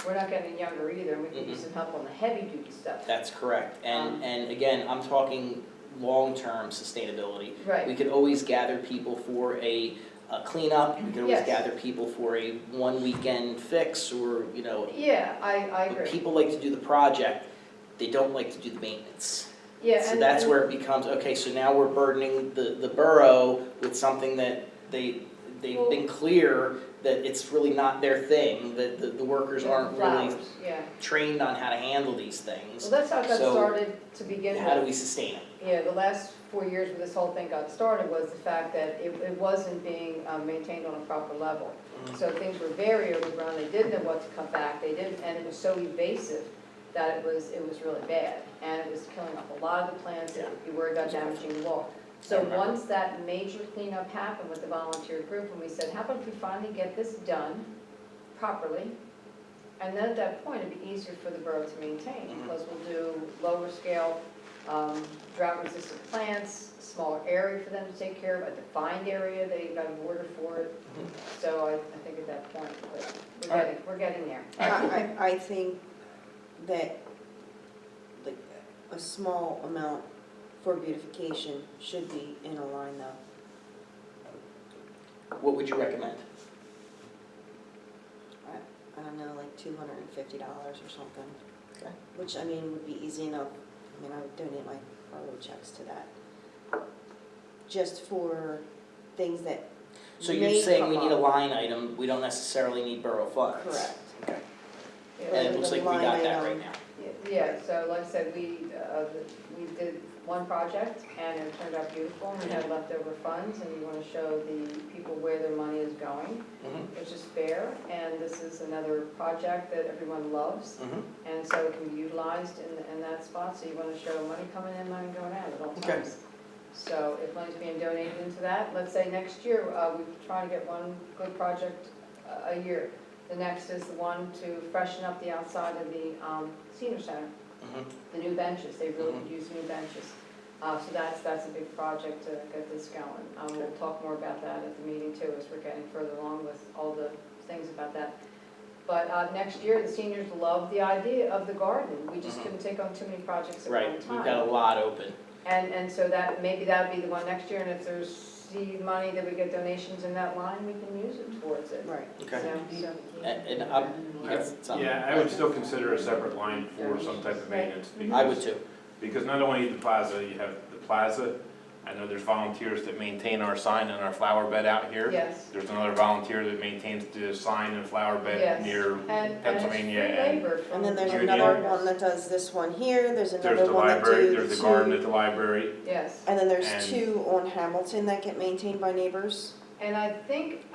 we're not getting younger either, and we can use some help on the heavy-duty stuff. That's correct. And again, I'm talking long-term sustainability. We Right, could always gather people for a cleanup, we could always Yes. gather people for a one-weekend fix, or, yeah, I but agree. people like to do the project, they don't like to do the maintenance. Yeah, So and- that's and- where it becomes, okay, so now we're burdening the borough with something that they've been clear that it's really not their thing, that the workers aren't really Flowers, yeah. trained on how to handle these Well, things. that's how it got So, started to begin with. How do we sustain it? Yeah, the last 4 years when this whole thing got started was the fact that it wasn't being maintained on a proper level. So things were very overgrown, they didn't know what to cut back, they didn't, and it was so evasive that it was really bad. And it was killing off a lot of the plants, and you worried about damaging the wall. So once that major cleanup happened with the volunteer group, and we said, how about if we finally get this done properly? And then at that point, it'd be easier for the borough to maintain, because we'll do lower scale, drought-resistant plants, smaller area for them to take care of, a defined area, they got an order for it. So I think at that point, but we're getting there. I think that like a small amount for beautification should be in a line though. What would you recommend? I don't know, like $250 or something. Okay. Which, I mean, would be easy enough. I mean, I would donate my borough checks to that. Just for things that So you're may saying come we need a up. line item, we don't necessarily need borough funds? Correct. Okay, Yeah, and it looks like we got that right now. Yeah, so like I said, we did one project, and it turned out beautiful, and we had leftover funds, and we want to show the people where their money is going, which is fair, and this is another project that everyone loves, and so it can be utilized in that spot, so you want to show money coming in, money going out at all Okay. times. So if money's being donated into that, let's say next year, we try to get one good project a year. The next is the one to freshen up the outside of the senior center, the new benches, they really could use new benches. So that's a big project to get this going. We'll talk more about that at the meeting too, as we're getting further along with all the things about that. But next year, the seniors love the idea of the garden. We just couldn't take on too many projects at one Right, time. we've got a lot open. And so that, maybe that would be the one next year, and if there's seed money that we get donations in that line, we can use it towards it. Right. Okay. So- And I'm, yes, something. Yeah, I would still consider a separate line for some type of maintenance. I would because- too. Because not only the plaza, you have the plaza, I know there's volunteers that maintain our sign and our flower bed out here. Yes. There's another volunteer that maintains the sign and flower bed Yes. near And Pennsylvania. it's free labor from. And then there's Union. another one that does this one here, there's There's another the one that library, do there's the garden at two. the library. Yes, And then there's and- two on Hamilton that get maintained by neighbors. and I think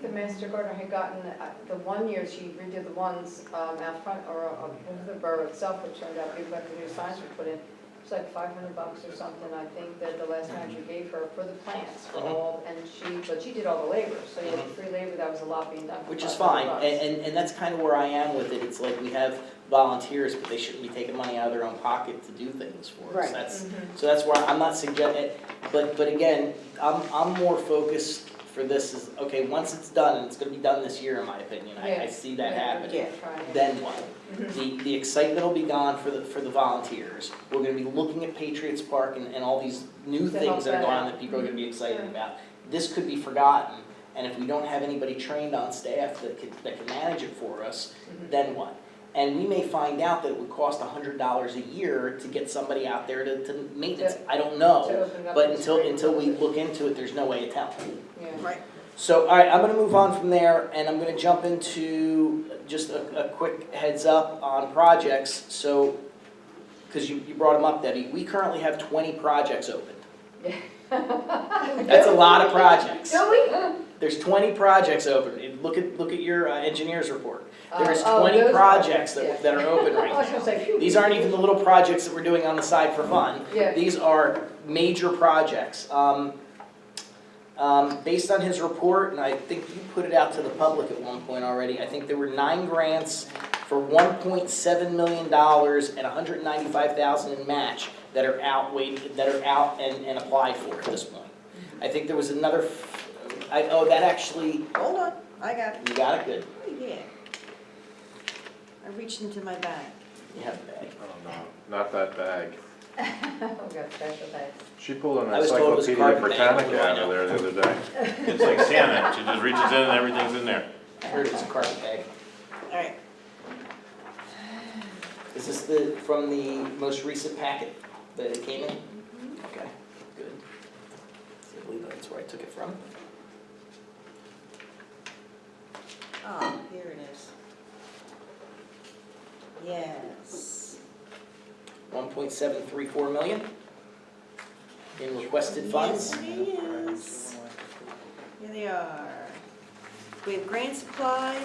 the master gardener had gotten, the one year she redid the ones out front, or over the borough itself, which turned out, like the new signs were put in. It's like $500 or something, I think, that the last manager gave her for the plants, for all, and but she did all the labor, so you had free labor, that was a lot being done for Which is $500. fine, and that's kind of where I am with it. It's like we have volunteers, but they shouldn't be taking money out of their own pocket to do things for us. Right. That's, Mhm. so that's why I'm not suggesting, but again, I'm more focused for this is, okay, once it's done, and it's gonna be done this year in my opinion, I Yeah. see that Yeah, happening. yeah, trying. Then what? Mhm. The excitement will be gone for the volunteers. We're gonna be looking at Patriots Park and all these new To things help that are that going on out. that people are gonna be excited Sure. about. This could be forgotten, and if we don't have anybody trained on staff that can manage it for us, Mhm. then what? And we may find out that it would cost $100 a year to get somebody out there to maintenance. I don't To know, open up but the until screen. we look into it, there's no way of telling. Yeah. Right. So, all right, I'm gonna move on from there, and I'm gonna jump into just a quick heads up on projects. So, because you brought them up, Debbie, we currently have 20 projects open. That's a lot of projects. Do we? There's 20 projects open. Look at your engineer's report. There's Oh, 20 those projects yeah. that are open right I was gonna now. say, phew. These aren't even the little projects that we're doing on the side for fun. Yeah. These are major projects. Based on his report, and I think you put it out to the public at one point already, I think there were 9 grants for $1.7 million and $195,000 in match that are out and applied for at this point. I think there was another, that actually, Hold on, I got it. you got it, good. Oh, yeah. I reached into my bag. You have the bag. Oh, no, not that bag. We got special bags. She pulled an I was told it was Encyclopedia carpet bag, what do Britannica I out know? of there the other day. It's like Santa, she just reaches in and everything's in there. I heard it's a carpet bag. All right. Is this from the most recent packet? That it came in? Okay, good. See, I believe that's where I took it from. Oh, here it is. Yes. 1.734 million in requested funds. Yes, it is. Here they are. We have grants applied,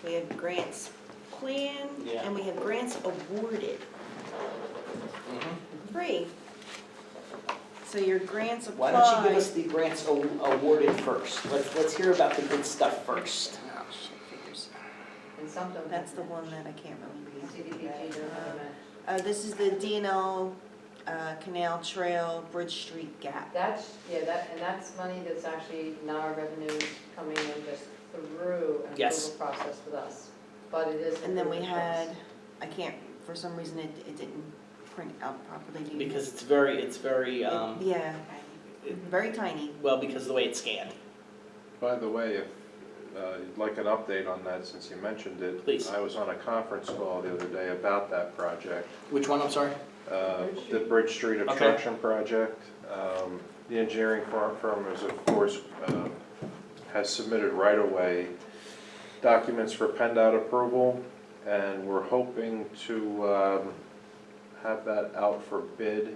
we have grants planned, Yeah. and we have grants awarded. Mhm. 3. So your grants Why applied. don't you give us the grants awarded first? Let's hear about the good stuff first. Oh, shit, figures. And some don't. That's the one that I can't remember. CDBG don't have a match. This is the DNL Canal Trail Bridge Street Gap. That's, and that's money that's actually not our revenue coming in just through an Yes. approval process with us, but it is. And then we approved for us. had, I can't, for some reason it didn't print out properly. Do you- Because it's very, Yeah, very tiny. well, because of the way it's scanned. By the way, if you'd like an update on that, since you mentioned it. Please. I was on a conference call the other day about that project. Which one, I'm sorry? The Bridge Street obstruction project. The engineering firm is, of course, has submitted right-of-way documents for PennDOT approval, and we're hoping to have that out for bid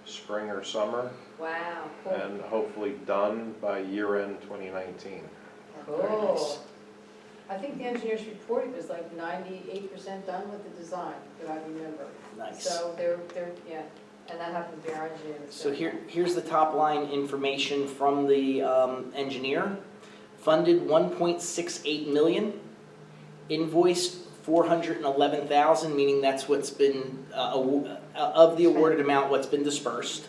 spring or summer, Wow, cool. and hopefully done by year-end 2019. Cool. I think the engineer's report, it was like 98% done with the design, that I remember. Nice. So they're, yeah, and that happens to be our engineer. So here's the top line information from the engineer. Funded 1.68 million, invoiced 411,000, meaning that's what's been, of the awarded amount, what's been dispersed.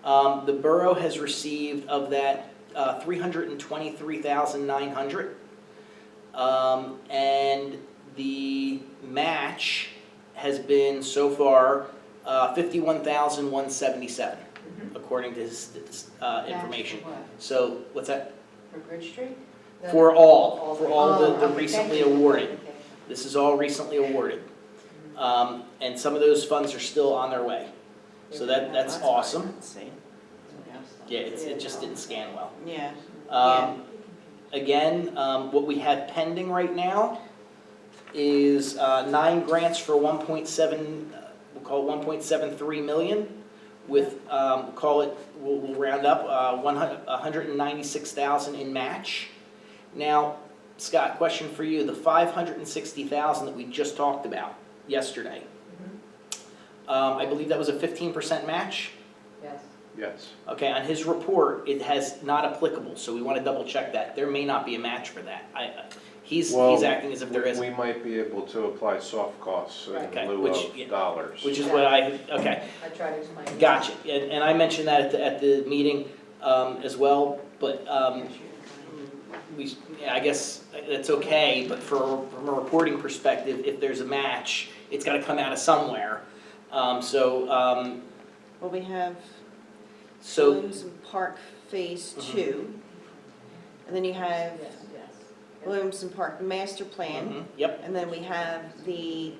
The borough has received of that 323,900. And the match has been so far 51,177, according to his information. For what? So what's that? For Bridge Street? For all the Okay, recently thank you. awarded. Okay. This is all recently awarded. And some of those funds are still on their way. So that's awesome. Let's see. Yeah, it just didn't scan well. Yeah. Again, what we have pending right now is 9 grants for 1.7, we'll call it 1.73 million, with, we'll round up 196,000 in match. Now, Scott, question for you, the 560,000 that we just talked about yesterday, I believe that was a 15% match? Yes. Yes. Okay, on his report, it has not applicable, so we want to double check that. There may not be a match for that. He's acting as if there is, We might be able to apply soft costs Okay, in lieu which- of dollars. which is what okay, I tried to explain. it. gotcha. And I mentioned that at the meeting as well, but I guess that's okay, but from a reporting perspective, if there's a match, it's got to come out of somewhere. Well, we have Williamson Park Phase 2, and then you have Yes, yes. Williamson Park Master Plan, Yep, and then we have the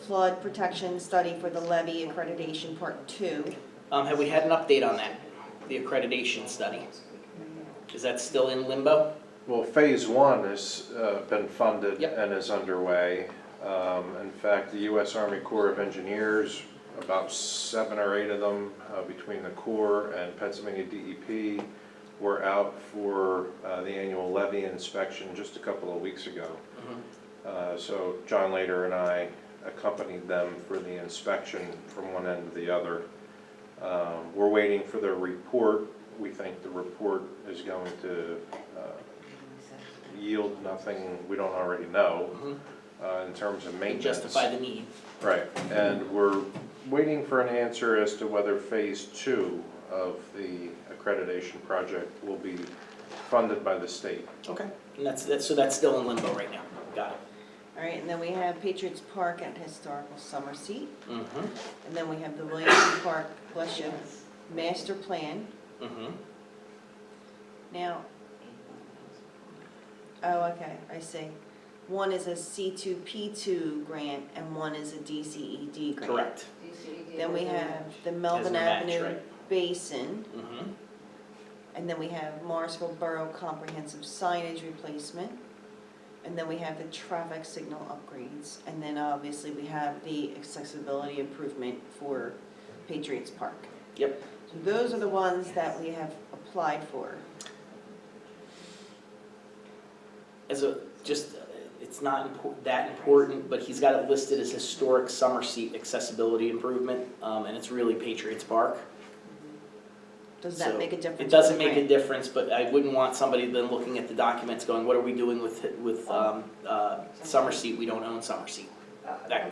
flood protection study for the levee accreditation Part 2. have we had an update on that, the accreditation study? Is that still in limbo? Well, Phase 1 has been funded Yep. and is underway. In fact, the U.S. Army Corps of Engineers, about 7 or 8 of them, between the Corps and Pennsylvania DEP, were out for the annual levee inspection just a couple of weeks ago. So John Lader and I accompanied them for the inspection from one end to the other. We're waiting for their report. We think the report is going to yield nothing we don't already know in terms of To maintenance. justify the need. Right, and we're waiting for an answer as to whether Phase 2 of the accreditation project will be funded by the state. Okay. And so that's still in limbo right now. Got it. All right, and then we have Patriots Park at Historical Summer Seat, Mm-hmm. and then we have the Williamson Park, bless you, Master Plan. Mm-hmm. Now, oh, okay, I see. one is a C2P2 grant and one is a DCED grant. Correct. DCED Then we was have the Melvin no match, Avenue right. Basin, Mhm. and then we have Morrisville Borough Comprehensive Signage Replacement, and then we have the traffic signal upgrades, and then obviously we have the accessibility improvement for Patriots Park. Yep. So those are the ones that we have applied for. It's not that important, but he's got it listed as historic summer seat accessibility improvement, and it's really Patriots Park. Does that So make a difference? It doesn't for the make a grant? difference, but I wouldn't want somebody then looking at the documents going, what are we doing with summer seat? We don't own summer seat.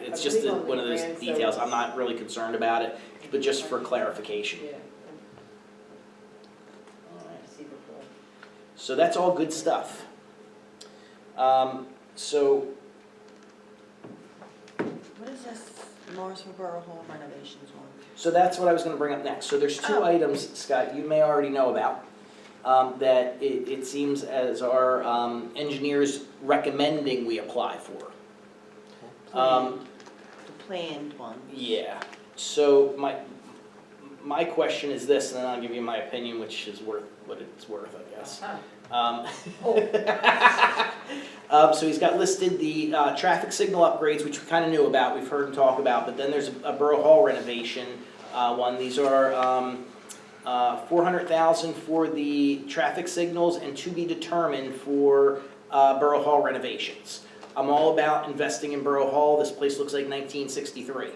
It's just one of those details. I'm not really concerned about it, but just for clarification. Yeah. All right. I see before. So that's all good stuff. So What is this Morrisville Borough Hall renovations one? So that's what I was gonna bring up next. So there's two Oh. items, Scott, you may already know about, that it seems as our engineers recommending we apply for. The planned one. Yeah, so my question is this, and then I'll give you my opinion, which is worth what it's worth, I guess. So he's got listed the traffic signal upgrades, which we kind of knew about, we've heard him talk about, but then there's a Borough Hall renovation one. These are $400,000 for the traffic signals and to be determined for Borough Hall renovations. I'm all about investing in Borough Hall. This place looks like 1963.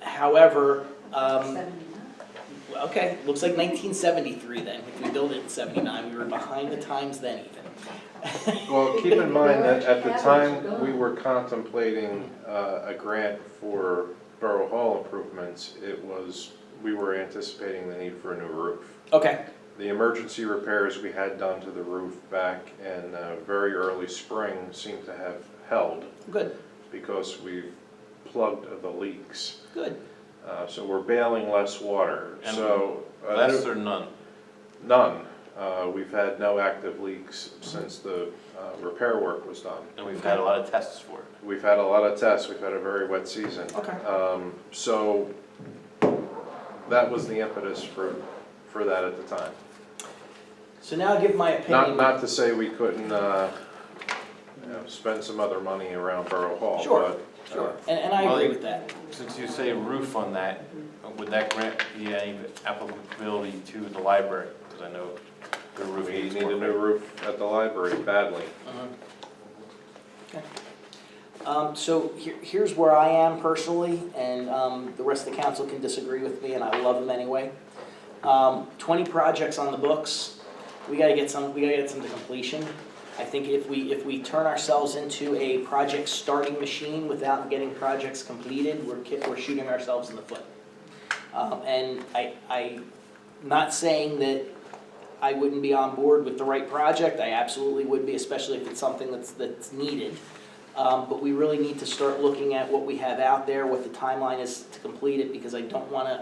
However, okay, looks like 1973 then. If we built it in 79, we were behind the times then even. Well, keep in mind that at the time, we were contemplating a grant for Borough Hall improvements. We were anticipating the need for a new roof. Okay, The emergency repairs we had done to the roof back in very early spring seem to have held good, because we've plugged the leaks. good. So we're bailing less water. And So Less or none? none. We've had no active leaks since the repair work was done. And we've had a lot of tests for it. We've had a lot of tests. We've had a very wet season. Okay. So that was the impetus for that at the time. So now I'll give my opinion. Not to say we couldn't, spend some other money around Borough Hall. Sure, but, sure, and I agree with that. Since you say roof on that, would that grant be any applicability to the library? Because I know the roof We needs need a more. new roof at the library badly. Okay. So here's where I am personally, and the rest of the council can disagree with me, and I love them anyway. 20 projects on the books, we gotta get some to completion. I think if we turn ourselves into a project starting machine without getting projects completed, we're shooting ourselves in the foot. And I'm not saying that I wouldn't be on board with the right project, I absolutely would be, especially if it's something that's needed. But we really need to start looking at what we have out there, what the timeline is to complete it, because I don't wanna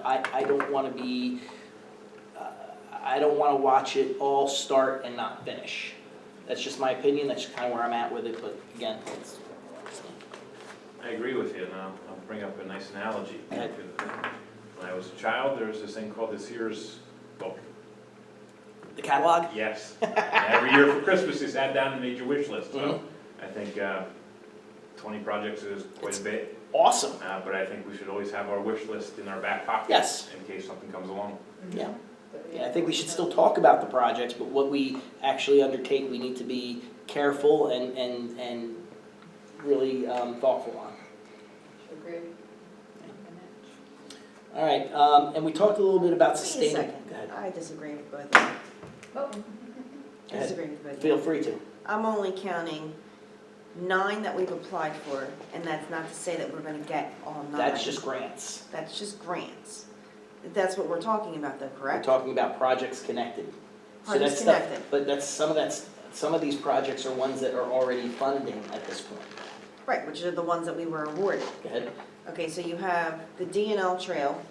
watch it all start and not finish. That's just my opinion, that's kind of where I'm at with it, but again, it's I agree with you, and I'll bring up a nice analogy. Go ahead. When I was a child, there was this thing called the Sears book. the catalog. Yes. And every year for Christmas, they sat down and made your wish list, so Mhm. I think 20 projects is quite a bit, Awesome, but I think we should always have our wish list in our back pocket. Yes. In case something comes along. yeah. Yeah, I think we should still talk about the projects, but what we actually undertake, we need to be careful and really thoughtful on. Agree. All right, and we talked a little bit about Wait a sustaining. second, Go ahead. I disagree with both of you. Oh, Go ahead. Disagree with both of Feel you. free to. I'm only counting 9 that we've applied for, and that's not to say that we're gonna get all 9. That's just grants. That's just grants. That's what we're talking about though, We're correct? talking about projects connected. So Projects that's stuff- connected. But some of these projects are ones that are already funding at this point. Right, which are the ones that we were awarded. Go ahead, Okay, so you have the DNL trail,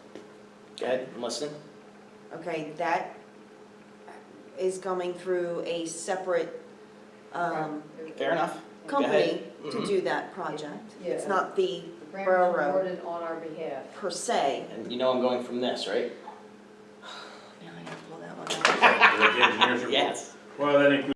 go ahead, I'm listening. okay, that is coming through a separate Fair enough. company to Mhm. do that project. It's Yeah. not the The grant was Borough. awarded on our behalf. per se. And you know I'm going from this, right? Now I gotta pull that one out. Is that the engineer's report? Yes. Well, that includes